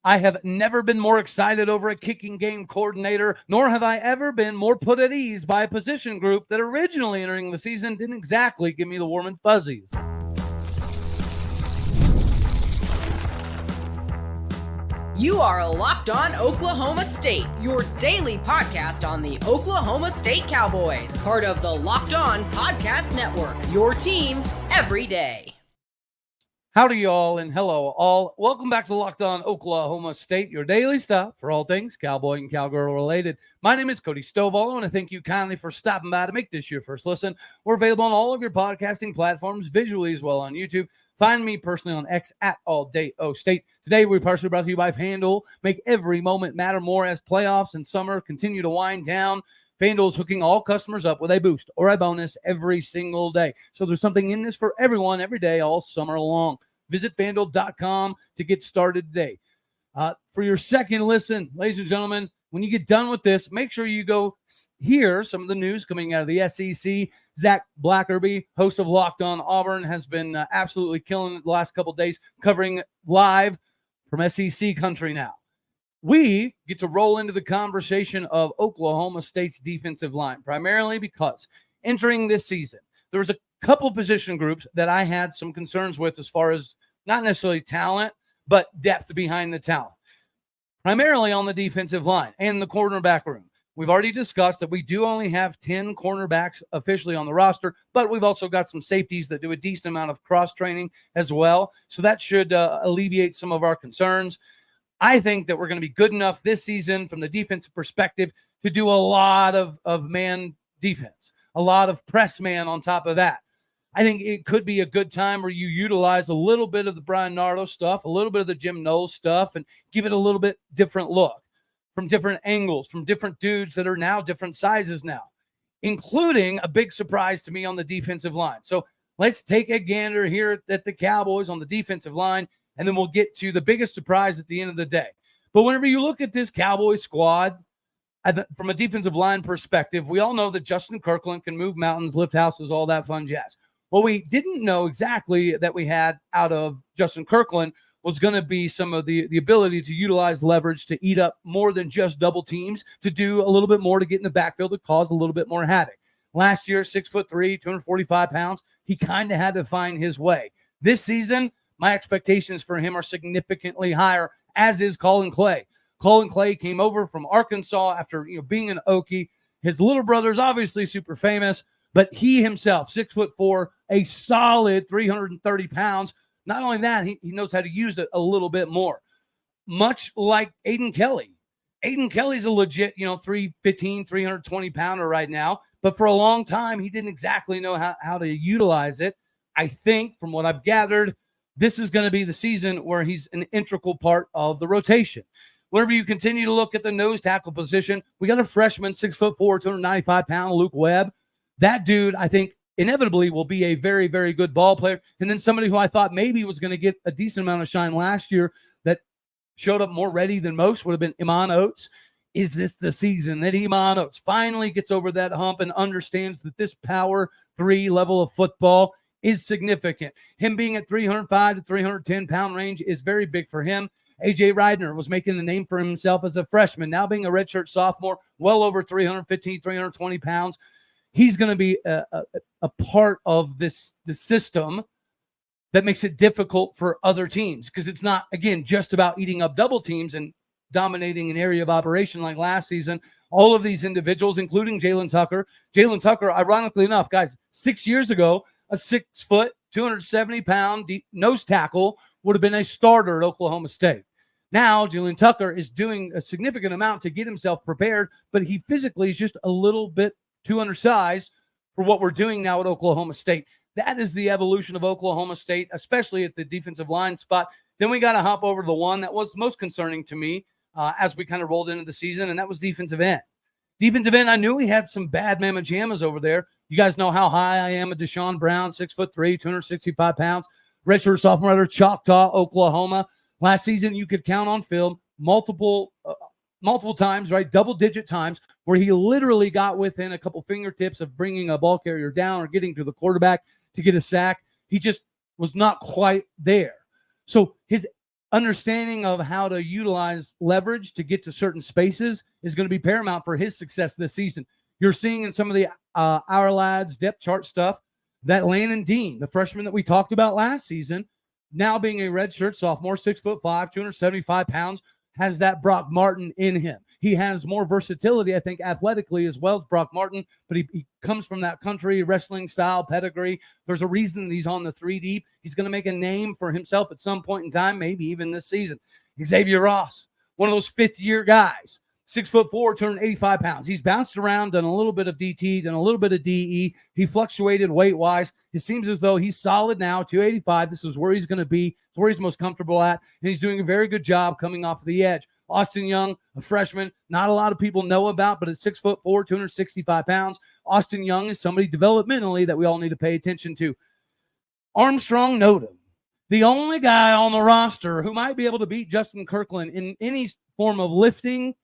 I have never been more excited over a kicking game coordinator, nor have I ever been more put at ease by a position group that originally entering the season didn't exactly give me the warm and fuzzies. You are Locked On Oklahoma State, your daily podcast on the Oklahoma State Cowboys, part of the Locked On Podcast Network, your team every day. Howdy, y'all, and hello, all. Welcome back to Locked On Oklahoma State, your daily stop for all things Cowboy and Cowgirl related. My name is Cody Stovall. I want to thank you kindly for stopping by to make this your first listen. We're available on all of your podcasting platforms, visually as well on YouTube. Find me personally on X at AllDayOState. Today, we're partially brought to you by FanDuel. Make every moment matter more as playoffs and summer continue to wind down. FanDuel is hooking all customers up with a boost or a bonus every single day. So there's something in this for everyone every day all summer long. Visit FanDuel.com to get started today. For your second listen, ladies and gentlemen, when you get done with this, make sure you go hear some of the news coming out of the SEC. Zach Blackerby, host of Locked On Auburn, has been absolutely killing it the last couple of days, covering live from SEC country now. We get to roll into the conversation of Oklahoma State's defensive line, primarily because entering this season, there was a couple position groups that I had some concerns with as far as not necessarily talent, but depth behind the talent, primarily on the defensive line and the cornerback room. We've already discussed that we do only have 10 cornerbacks officially on the roster, but we've also got some safeties that do a decent amount of cross-training as well. So that should alleviate some of our concerns. I think that we're going to be good enough this season from the defensive perspective to do a lot of man defense, a lot of press man on top of that. I think it could be a good time where you utilize a little bit of the Bryan Nardo stuff, a little bit of the Jim Knowles stuff, and give it a little bit different look from different angles, from different dudes that are now different sizes now, including a big surprise to me on the defensive line. So let's take a gander here at the Cowboys on the defensive line, and then we'll get to the biggest surprise at the end of the day. But whenever you look at this Cowboys squad, from a defensive line perspective, we all know that Justin Kirkland can move mountains, lift houses, all that fun jazz. What we didn't know exactly that we had out of Justin Kirkland was going to be some of the ability to utilize leverage to eat up more than just double teams, to do a little bit more to get in the backfield to cause a little bit more havoc. Last year, 6'3", 245 pounds, he kind of had to find his way. This season, my expectations for him are significantly higher, as is Colin Clay. Colin Clay came over from Arkansas after being an Okie. His little brother is obviously super famous, but he himself, 6'4", a solid 330 pounds. Not only that, he knows how to use it a little bit more. Much like Aiden Kelly. Aiden Kelly's a legit, 315, 320 pounder right now. But for a long time, he didn't exactly know how to utilize it. I think from what I've gathered, this is going to be the season where he's an integral part of the rotation. Whenever you continue to look at the nose tackle position, we got a freshman, 6'4", 295 pound Luke Webb. That dude, I think, inevitably will be a very, very good ball player. And then somebody who I thought maybe was going to get a decent amount of shine last year that showed up more ready than most would have been Iman Oates. Is this the season that Iman Oates finally gets over that hump and understands that this power 3 level of football is significant? Him being at 305 to 310 pound range is very big for him. A.J. Ridner was making a name for himself as a freshman, now being a redshirt sophomore, well over 315, 320 pounds. He's going to be a part of the system that makes it difficult for other teams, because it's not, again, just about eating up double teams and dominating an area of operation like last season. All of these individuals, including Jalen Tucker. Jalen Tucker, ironically enough, guys, 6 years ago, a 6 foot, 270 pound deep nose tackle would have been a starter at Oklahoma State. Now, Jalen Tucker is doing a significant amount to get himself prepared, but he physically is just a little bit too undersized for what we're doing now at Oklahoma State. That is the evolution of Oklahoma State, especially at the defensive line spot. Then we got to hop over to the one that was most concerning to me as we kind of rolled into the season, and that was defensive end. Defensive end, I knew we had some bad mamma jammas over there. You guys know how high I am at Deshaun Brown, 6'3", 265 pounds, redshirt sophomore out of Choctaw, Oklahoma. Last season, you could count on film multiple times, right? Double-digit times where he literally got within a couple fingertips of bringing a ball carrier down or getting to the quarterback to get a sack. He just was not quite there. So his understanding of how to utilize leverage to get to certain spaces is going to be paramount for his success this season. You're seeing in some of the Our Lads depth chart stuff that Landon Dean, the freshman that we talked about last season, now being a redshirt sophomore, 6'5", 275 pounds, has that Brock Martin in him. He has more versatility, I think, athletically as well as Brock Martin, but he comes from that country wrestling style pedigree. There's a reason that he's on the 3 deep. He's going to make a name for himself at some point in time, maybe even this season. Xavier Ross, one of those fifth-year guys, 6'4", 285 pounds. He's bounced around, done a little bit of DT, done a little bit of DE. He fluctuated weight-wise. It seems as though he's solid now, 285. This is where he's going to be. It's where he's most comfortable at, and he's doing a very good job coming off the edge. Austin Young, a freshman, not a lot of people know about, but at 6'4", 265 pounds, Austin Young is somebody developmentally that we all need to pay attention to. Armstrong Nodum, the only guy on the roster who might be able to beat Justin Kirkland in any form of lifting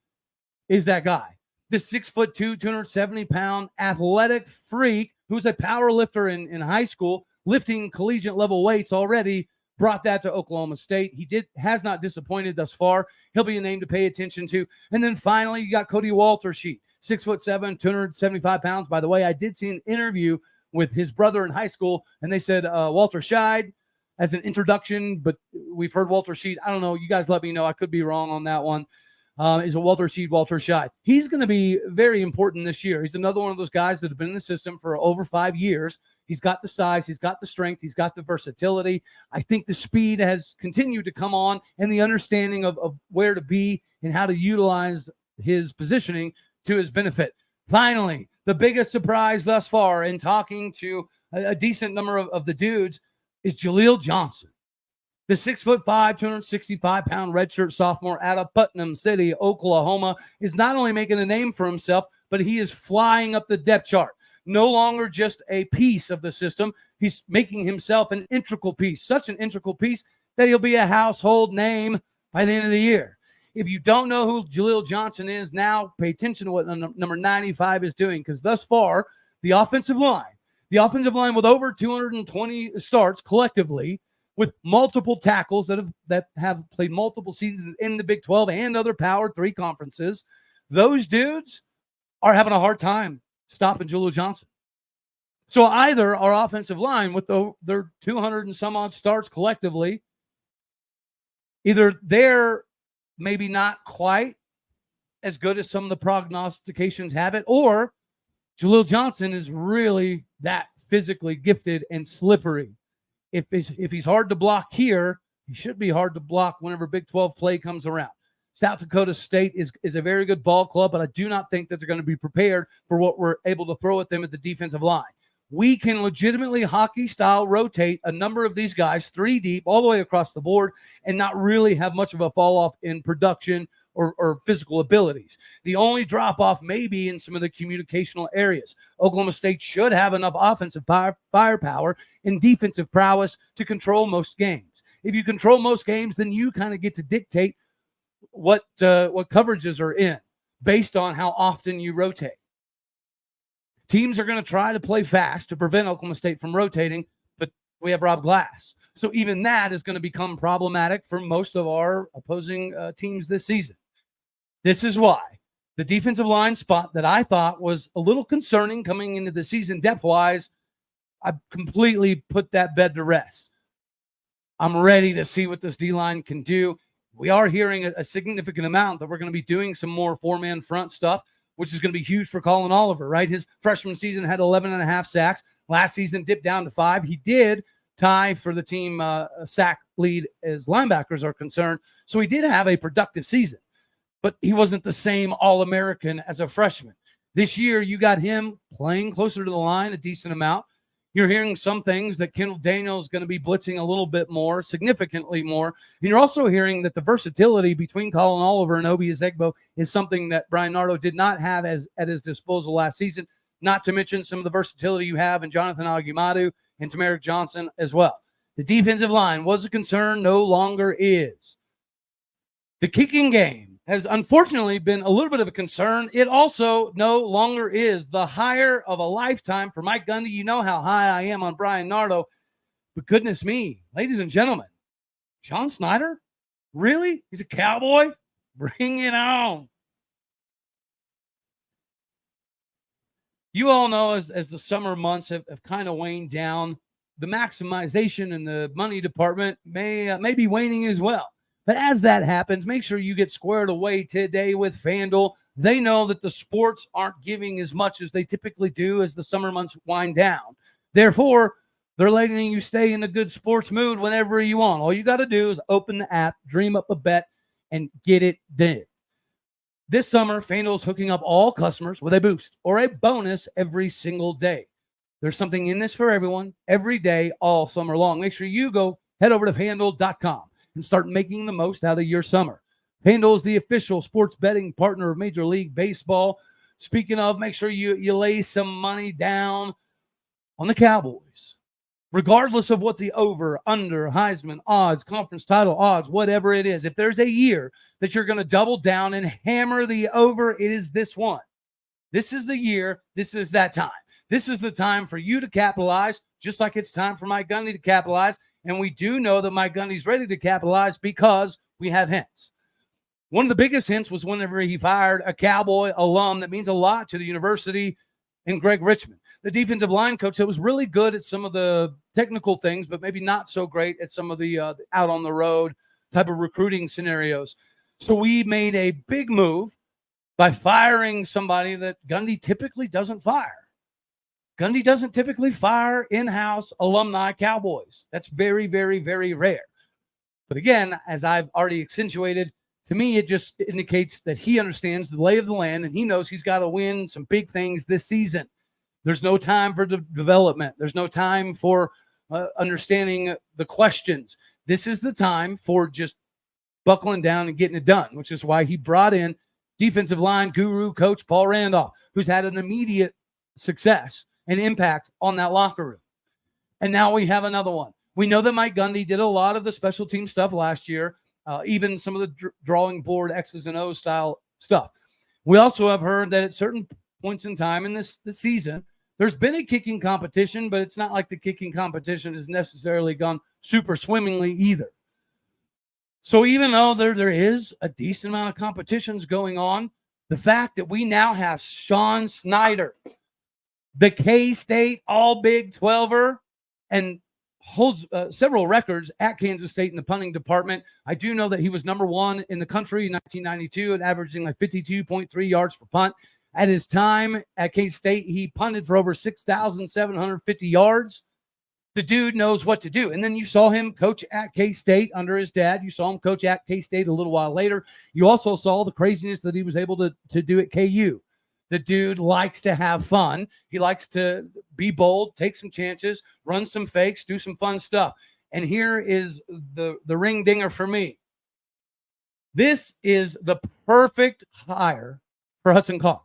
is that guy. This 6'2", 270-pound athletic freak who's a power lifter in high school, lifting collegiate level weights already, brought that to Oklahoma State. He has not disappointed thus far. He'll be a name to pay attention to. And then finally, you got Cody Waltersheet, 6'7", 275 pounds. By the way, I did see an interview with his brother in high school, and they said Walter Scheid as an introduction, but we've heard Waltersheet. I don't know. You guys let me know. I could be wrong on that one. Is a Walter Scheid. He's going to be very important this year. He's another one of those guys that have been in the system for over 5 years. He's got the size, he's got the strength, he's got the versatility. I think the speed has continued to come on, and the understanding of where to be and how to utilize his positioning to his benefit. Finally, the biggest surprise thus far in talking to a decent number of the dudes is Jaleel Johnson. The 6'5", 265-pound redshirt sophomore out of Putnam City, Oklahoma, is not only making a name for himself, but he is flying up the depth chart. No longer just a piece of the system. He's making himself an integral piece, such an integral piece that he'll be a household name by the end of the year. If you don't know who Jaleel Johnson is now, pay attention to what number 95 is doing, because thus far, the offensive line with over 220 starts collectively, with multiple tackles that have played multiple seasons in the Big 12 and other Power 3 conferences, those dudes are having a hard time stopping Jaleel Johnson. So either our offensive line with their 200 and some odd starts collectively, either they're maybe not quite as good as some of the prognostications have it, or Jaleel Johnson is really that physically gifted and slippery. If he's hard to block here, he should be hard to block whenever Big 12 play comes around. South Dakota State is a very good ball club, but I do not think that they're going to be prepared for what we're able to throw at them at the defensive line. We can legitimately hockey-style rotate a number of these guys 3 deep all the way across the board and not really have much of a fall-off in production or physical abilities. The only drop-off may be in some of the communicational areas. Oklahoma State should have enough offensive firepower and defensive prowess to control most games. If you control most games, then you kind of get to dictate what coverages are in based on how often you rotate. Teams are going to try to play fast to prevent Oklahoma State from rotating, but we have Rob Glass. So even that is going to become problematic for most of our opposing teams this season. This is why the defensive line spot that I thought was a little concerning coming into the season depth-wise, I completely put that bed to rest. I'm ready to see what this D-line can do. We are hearing a significant amount that we're going to be doing some more four-man front stuff, which is going to be huge for Colin Oliver, right? His freshman season had 11.5 sacks. Last season dipped down to 5. He did tie for the team sack lead as linebackers are concerned. So he did have a productive season, but he wasn't the same All-American as a freshman. This year, you got him playing closer to the line a decent amount. You're hearing some things that Kendall Daniel is going to be blitzing a little bit more, significantly more. And you're also hearing that the versatility between Colin Oliver and Obi Ezegbo is something that Bryan Nardo did not have at his disposal last season, not to mention some of the versatility you have in Jonathan Agumadu and Tamarick Johnson as well. The defensive line was a concern, no longer is. The kicking game has unfortunately been a little bit of a concern. It also no longer is. The hire of a lifetime for Mike Gundy. You know how high I am on Bryan Nardo, but goodness me, ladies and gentlemen, Sean Snyder Really? He's a Cowboy? Bring it on. You all know as the summer months have kind of waned down, the maximization in the money department may be waning as well. But as that happens, make sure you get squared away today with FanDuel. They know that the sports aren't giving as much as they typically do as the summer months wind down. Therefore, they're letting you stay in a good sports mood whenever you want. All you got to do is open the app, dream up a bet, and get it done. This summer, FanDuel's hooking up all customers with a boost or a bonus every single day. There's something in this for everyone, every day, all summer long. Make sure you head over to FanDuel.com and start making the most out of your summer. FanDuel is the official sports betting partner of Major League Baseball. Speaking of, make sure you lay some money down on the Cowboys. Regardless of what the over, under, Heisman odds, conference title odds, whatever it is, if there's a year that you're going to double down and hammer the over, it is this one. This is the year. This is that time. This is the time for you to capitalize, just like it's time for Mike Gundy to capitalize. And we do know that Mike Gundy's ready to capitalize because we have hints. One of the biggest hints was whenever he fired a Cowboy alum that means a lot to the university in Greg Richmond, the defensive line coach that was really good at some of the technical things, but maybe not so great at some of the out on the road type of recruiting scenarios. So we made a big move by firing somebody that Gundy typically doesn't fire. Gundy doesn't typically fire in-house alumni Cowboys. That's very, very, very rare. But again, as I've already accentuated, to me, it just indicates that he understands the lay of the land and he knows he's got to win some big things this season. There's no time for development. There's no time for understanding the questions. This is the time for just buckling down and getting it done, which is why he brought in defensive line guru coach Paul Randolph, who's had an immediate success and impact on that locker room. And now we have another one. We know that Mike Gundy did a lot of the special team stuff last year, even some of the drawing board X's and O's style stuff. We also have heard that at certain points in time in this season, there's been a kicking competition, but it's not like the kicking competition has necessarily gone super swimmingly either. So even though there is a decent amount of competitions going on, the fact that we now have Sean Snyder, the KState all Big 12er, and holds several records at Kansas State in the punting department. I do know that he was number one in the country in 1992 at averaging like 52.3 yards per punt. At his time at K-State, he punted for over 6,750 yards. The dude knows what to do. And then you saw him coach at K-State under his dad. You saw him coach at K-State a little while later. You also saw the craziness that he was able to do at KU. The dude likes to have fun. He likes to be bold, take some chances, run some fakes, do some fun stuff. And here is the ring dinger for me. This is the perfect hire for Hudson Kaak.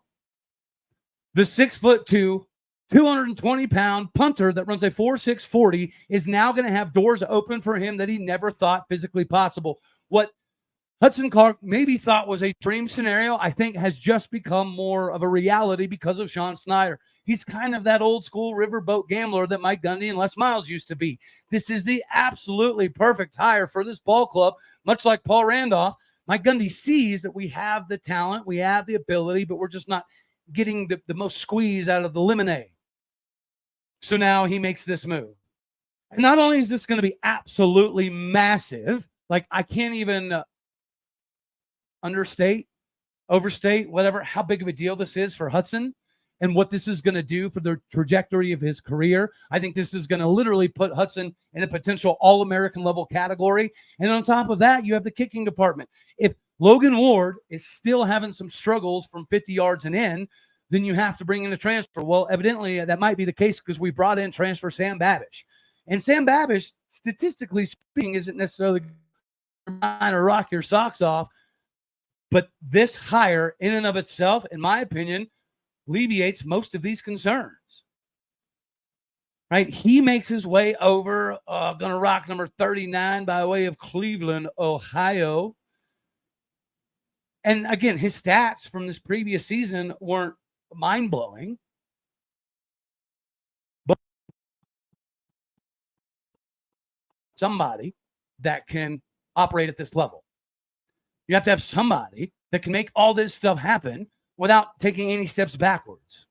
The 6'2", 220-pound punter that runs a 4.6 40 is now going to have doors open for him that he never thought physically possible. What Hudson Kaak maybe thought was a dream scenario, I think has just become more of a reality because of Sean Snyder. He's kind of that old school riverboat gambler that Mike Gundy and Les Miles used to be. This is the absolutely perfect hire for this ball club, much like Paul Randolph. Mike Gundy sees that we have the talent, we have the ability, but we're just not getting the most squeeze out of the lemonade. So now he makes this move. And not only is this going to be absolutely massive, like I can't even overstate, whatever, how big of a deal this is for Hudson and what this is going to do for the trajectory of his career. I think this is going to literally put Hudson in a potential All-American level category. And on top of that, you have the kicking department. If Logan Ward is still having some struggles from 50 yards and in, then you have to bring in a transfer. Well, evidently that might be the case because we brought in transfer Sam Babish. And Sam Babish, statistically speaking, isn't necessarily trying to rock your socks off. But this hire in and of itself, in my opinion, alleviates most of these concerns. Right? He makes his way over, going to rock number 39 by way of Cleveland, Ohio. And again, his stats from this previous season weren't mind-blowing. But somebody that can operate at this level. You have to have somebody that can make all this stuff happen without taking any steps backwards.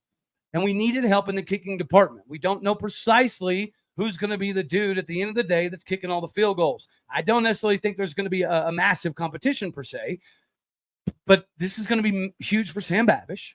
And we needed help in the kicking department. We don't know precisely who's going to be the dude at the end of the day that's kicking all the field goals. I don't necessarily think there's going to be a massive competition per se, but this is going to be huge for Sam Babish,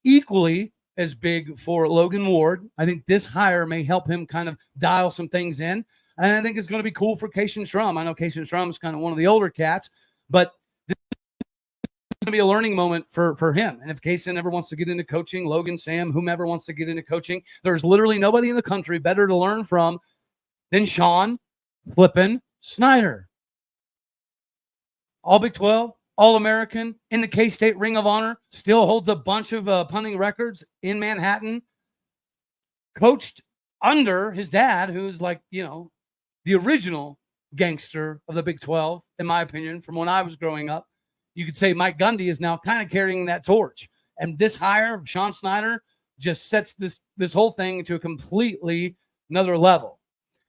equally as big for Logan Ward. I think this hire may help him kind of dial some things in. And I think it's going to be cool for Kaysen Strum. I know Kaysen Strum is kind of one of the older cats, but this is going to be a learning moment for him. And if Kaysen ever wants to get into coaching, Logan, Sam, whomever wants to get into coaching, there's literally nobody in the country better to learn from than Sean flippin' Snyder. All Big 12, All-American, in the KState Ring of Honor, still holds a bunch of punting records in Manhattan, coached under his dad, who's like, the original gangster of the Big 12, in my opinion, from when I was growing up. You could say Mike Gundy is now kind of carrying that torch. And this hire of Sean Snyder just sets this whole thing to a completely another level.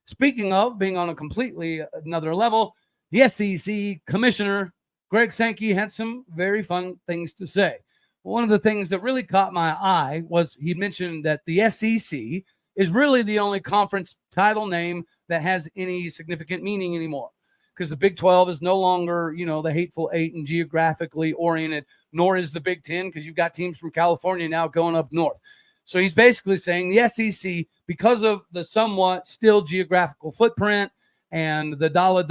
Speaking of being on a completely another level, the SEC commissioner, Greg Sankey, had some very fun things to say. One of the things that really caught my eye was he mentioned that the SEC is really the only conference title name that has any significant meaning anymore, because the Big 12 is no longer, the hateful eight and geographically oriented, nor is the Big 10, because you've got teams from California now going up north. So he's basically saying the SEC, because of the somewhat still geographical footprint and the dollar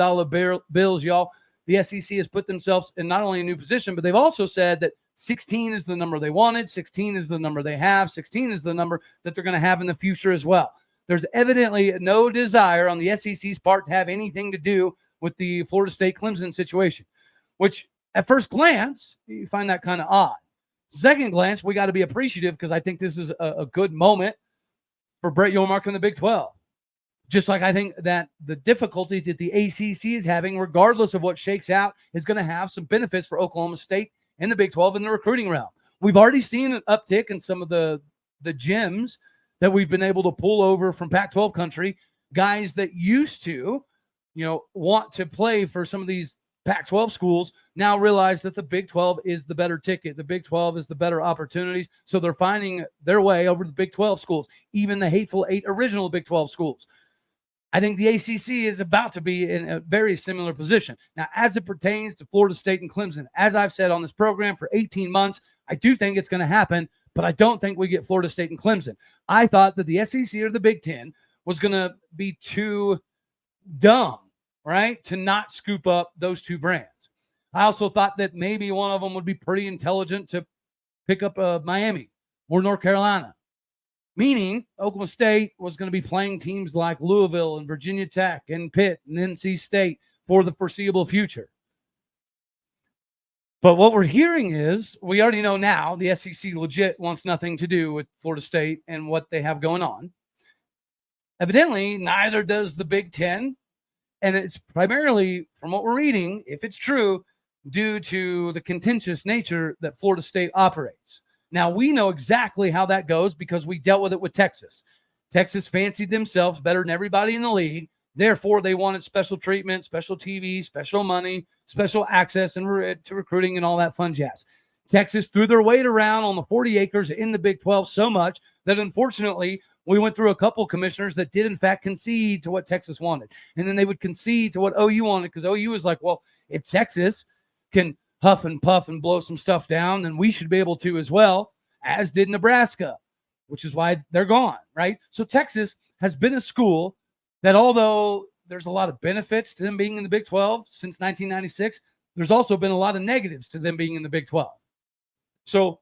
bills, y'all, the SEC has put themselves in not only a new position, but they've also said that 16 is the number they wanted, 16 is the number they have, 16 is the number that they're going to have in the future as well. There's evidently no desire on the SEC's part to have anything to do with the Florida State Clemson situation, which at first glance, you find that kind of odd. Second glance, we got to be appreciative, because I think this is a good moment for Brett Yormark in the Big 12. Just like I think that the difficulty that the ACC is having, regardless of what shakes out, is going to have some benefits for Oklahoma State and the Big 12 in the recruiting realm. We've already seen an uptick in some of the gems that we've been able to pull over from Pac-12 country, guys that used to, want to play for some of these Pac-12 schools now realize that the Big 12 is the better ticket. The Big 12 is the better opportunities. So they're finding their way over to the Big 12 schools, even the hateful eight original Big 12 schools. I think the ACC is about to be in a very similar position. Now, as it pertains to Florida State and Clemson, as I've said on this program for 18 months, I do think it's going to happen, but I don't think we get Florida State and Clemson. I thought that the SEC or the Big 10 was going to be too dumb, right, to not scoop up those two brands. I also thought that maybe one of them would be pretty intelligent to pick up Miami or North Carolina, meaning Oklahoma State was going to be playing teams like Louisville and Virginia Tech and Pitt and NC State for the foreseeable future. But what we're hearing is, we already know now the SEC legit wants nothing to do with Florida State and what they have going on. Evidently, neither does the Big 10. And it's primarily, from what we're reading, if it's true, due to the contentious nature that Florida State operates. Now, we know exactly how that goes because we dealt with it with Texas. Texas fancied themselves better than everybody in the league. Therefore, they wanted special treatment, special TV, special money, special access to recruiting and all that fun jazz. Texas threw their weight around on the 40 acres in the Big 12 so much that, unfortunately, we went through a couple commissioners that did, in fact, concede to what Texas wanted. And then they would concede to what OU wanted, because OU was like, well, if Texas can huff and puff and blow some stuff down, then we should be able to as well, as did Nebraska, which is why they're gone, right? So Texas has been a school that, although there's a lot of benefits to them being in the Big 12 since 1996, there's also been a lot of negatives to them being in the Big 12. So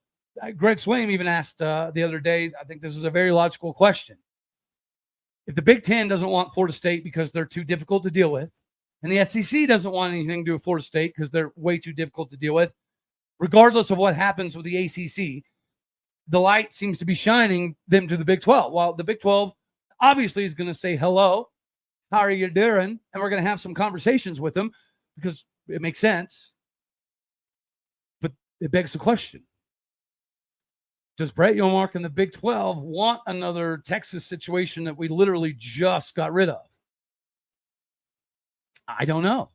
Greg Swaim even asked the other day, I think this is a very logical question. If the Big 10 doesn't want Florida State because they're too difficult to deal with, and the SEC doesn't want anything to do with Florida State because they're way too difficult to deal with, regardless of what happens with the ACC, the light seems to be shining them to the Big 12. While the Big 12 obviously is going to say, hello, how are you doing? And we're going to have some conversations with them because it makes sense. But it begs the question. Does Brett Yormark and the Big 12 want another Texas situation that we literally just got rid of? I don't know.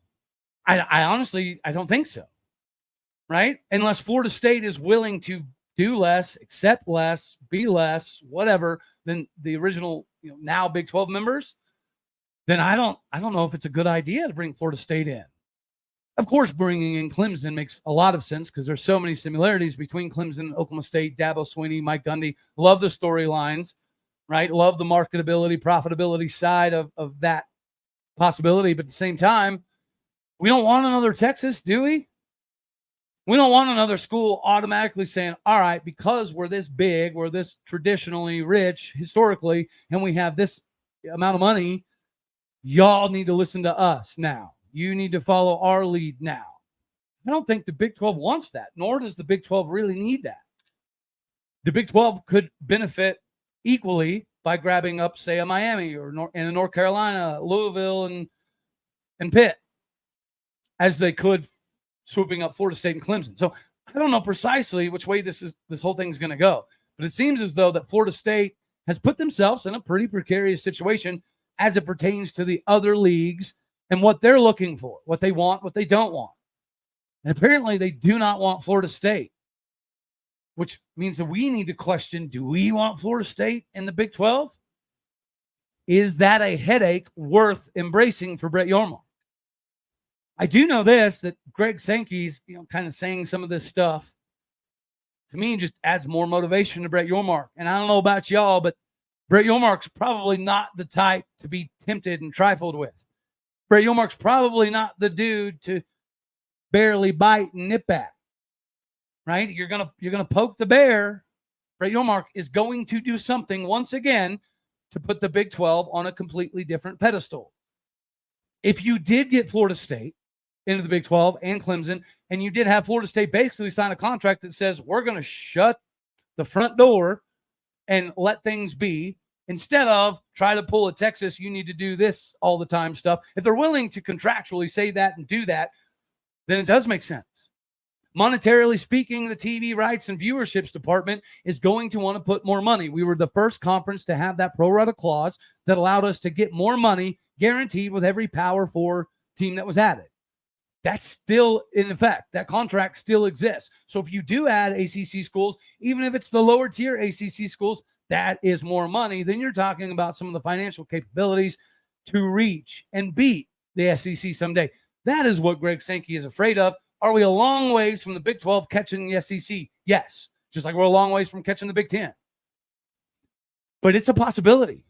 I honestly, I don't think so. right? Unless Florida State is willing to do less, accept less, be less, whatever, than the original, now Big 12 members, then I don't know if it's a good idea to bring Florida State in. Of course, bringing in Clemson makes a lot of sense because there's so many similarities between Clemson and Oklahoma State, Dabo Swinney, Mike Gundy. Love the storylines, right? Love the marketability, profitability side of that possibility. But at the same time, we don't want another Texas, do we? We don't want another school automatically saying, all right, because we're this big, we're this traditionally rich historically, and we have this amount of money, y'all need to listen to us now. You need to follow our lead now. I don't think the Big 12 wants that, nor does the Big 12 really need that. The Big 12 could benefit equally by grabbing up, say, a Miami or in North Carolina, Louisville, and Pitt, as they could swooping up Florida State and Clemson. So I don't know precisely which way this whole thing is going to go, but it seems as though that Florida State has put themselves in a pretty precarious situation as it pertains to the other leagues and what they're looking for, what they want, what they don't want. And apparently they do not want Florida State, which means that we need to question, do we want Florida State in the Big 12? Is that a headache worth embracing for Brett Yormark? I do know this, that Greg Sankey's, kind of saying some of this stuff, to me, just adds more motivation to Brett Yormark. And I don't know about y'all, but Brett Yormark's probably not the type to be tempted and trifled with. Brett Yormark's probably not the dude to barely bite and nip at, right? You're gonna poke the bear. Brett Yormark is going to do something once again to put the Big 12 on a completely different pedestal. If you did get Florida State into the Big 12 and Clemson, and you did have Florida State basically sign a contract that says we're going to shut the front door and let things be, instead of try to pull a Texas, you need to do this all the time stuff. If they're willing to contractually say that and do that, then it does make sense. Monetarily speaking, the TV rights and viewerships department is going to want to put more money. We were the first conference to have that pro rata clause that allowed us to get more money guaranteed with every Power 4 team that was added. That's still in effect. That contract still exists. So if you do add ACC schools, even if it's the lower tier ACC schools, that is more money. Then you're talking about some of the financial capabilities to reach and beat the SEC someday. That is what Greg Sankey is afraid of. Are we a long ways from the Big 12 catching the SEC? Yes. Just like we're a long ways from catching the Big 10. But it's a possibility.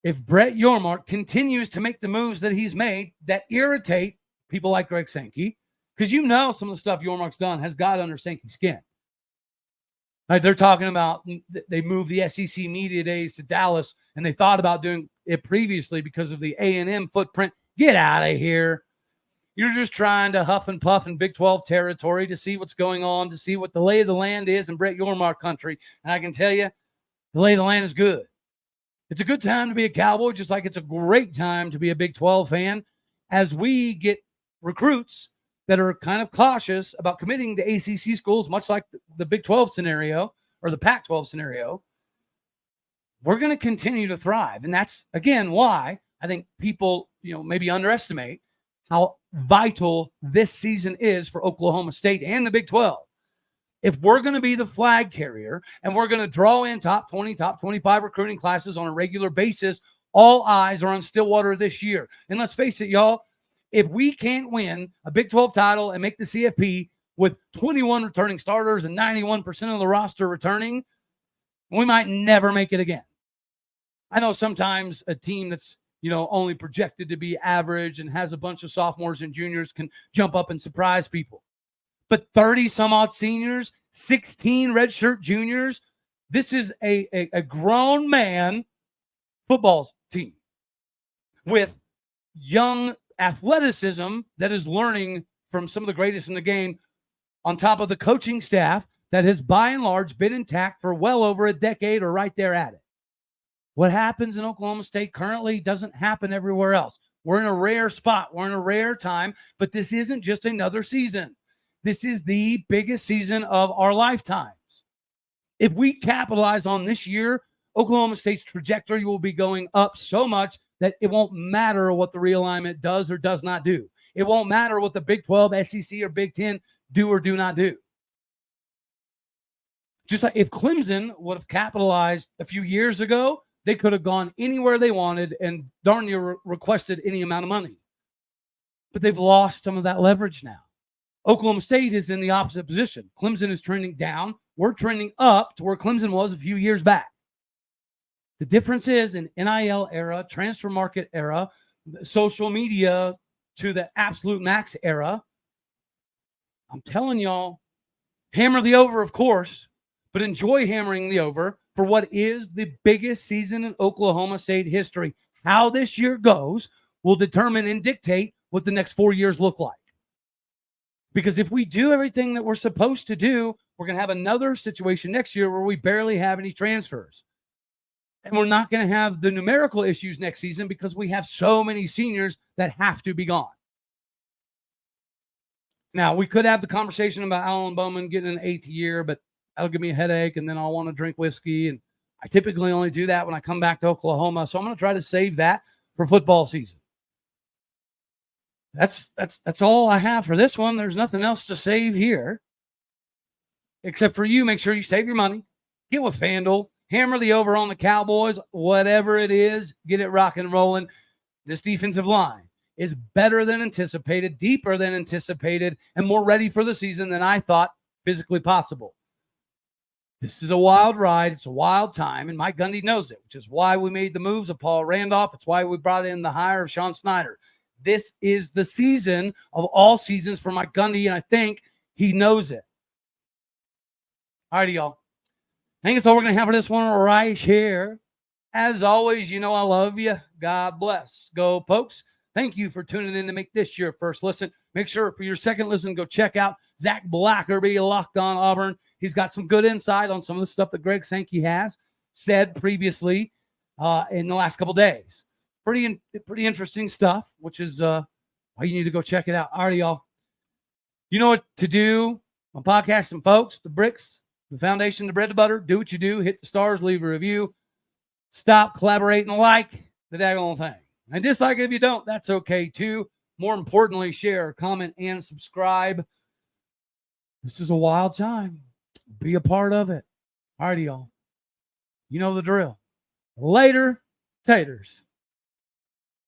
If Brett Yormark continues to make the moves that he's made that irritate people like Greg Sankey, because some of the stuff Yormark's done has got under Sankey's skin. Right, they're talking about they moved the SEC media days to Dallas, and they thought about doing it previously because of the A&M footprint. Get out of here. You're just trying to huff and puff in Big 12 territory to see what's going on, to see what the lay of the land is in Brett Yormark country. And I can tell you, the lay of the land is good. It's a good time to be a Cowboy, just like it's a great time to be a Big 12 fan, as we get recruits that are kind of cautious about committing to ACC schools, much like the Big 12 scenario or the Pac-12 scenario. We're going to continue to thrive. And that's, again, why I think people, maybe underestimate how vital this season is for Oklahoma State and the Big 12. If we're going to be the flag carrier and we're going to draw in top 20, top 25 recruiting classes on a regular basis, all eyes are on Stillwater this year. And let's face it, y'all, if we can't win a Big 12 title and make the CFP with 21 returning starters and 91% of the roster returning, we might never make it again. I know sometimes a team that's, only projected to be average and has a bunch of sophomores and juniors can jump up and surprise people. But 30 some odd seniors, 16 redshirt juniors, this is a grown man football team with young athleticism that is learning from some of the greatest in the game, on top of the coaching staff that has by and large been intact for well over a decade or right there at it. What happens in Oklahoma State currently doesn't happen everywhere else. We're in a rare spot. We're in a rare time, but this isn't just another season. This is the biggest season of our lifetimes. If we capitalize on this year, Oklahoma State's trajectory will be going up so much that it won't matter what the realignment does or does not do. It won't matter what the Big 12, SEC, or Big 10 do or do not do. Just like if Clemson would have capitalized a few years ago, they could have gone anywhere they wanted and darn near requested any amount of money. But they've lost some of that leverage now. Oklahoma State is in the opposite position. Clemson is trending down. We're trending up to where Clemson was a few years back. The difference is in NIL era, transfer market era, social media to the absolute max era. I'm telling y'all, hammer the over, of course, but enjoy hammering the over for what is the biggest season in Oklahoma State history. How this year goes will determine and dictate what the next 4 years look like. Because if we do everything that we're supposed to do, we're going to have another situation next year where we barely have any transfers. And we're not going to have the numerical issues next season because we have so many seniors that have to be gone. Now, we could have the conversation about Alan Bowman getting an 8th year, but that'll give me a headache, and then I'll want to drink whiskey. And I typically only do that when I come back to Oklahoma. So I'm going to try to save that for football season. That's all I have for this one. There's nothing else to save here. Except for you, make sure you save your money. Get with FanDuel. Hammer the over on the Cowboys. Whatever it is, get it rock and rolling. This defensive line is better than anticipated, deeper than anticipated, and more ready for the season than I thought physically possible. This is a wild ride. It's a wild time, and Mike Gundy knows it, which is why we made the moves of Paul Randolph. It's why we brought in the hire of Sean Snyder. This is the season of all seasons for Mike Gundy, and I think he knows it. All righty, y'all. I think that's all we're going to have for this one right here. As always, you know I love you. God bless. Go Pokes. Thank you for tuning in to make this your first listen. Make sure for your second listen, go check out Zach Blackerby, Locked On Auburn. He's got some good insight on some of the stuff that Greg Sankey has said previously in the last couple days. Pretty interesting stuff, which is why you need to go check it out. All right, y'all. You know what to do. My podcasting folks, the bricks, the foundation, the bread, the butter. Do what you do. Hit the stars. Leave a review. Stop, collaborate, and like the daggone thing. And dislike it if you don't. That's okay, too. More importantly, share, comment, and subscribe. This is a wild time. Be a part of it. All righty, y'all. You know the drill. Later, taters.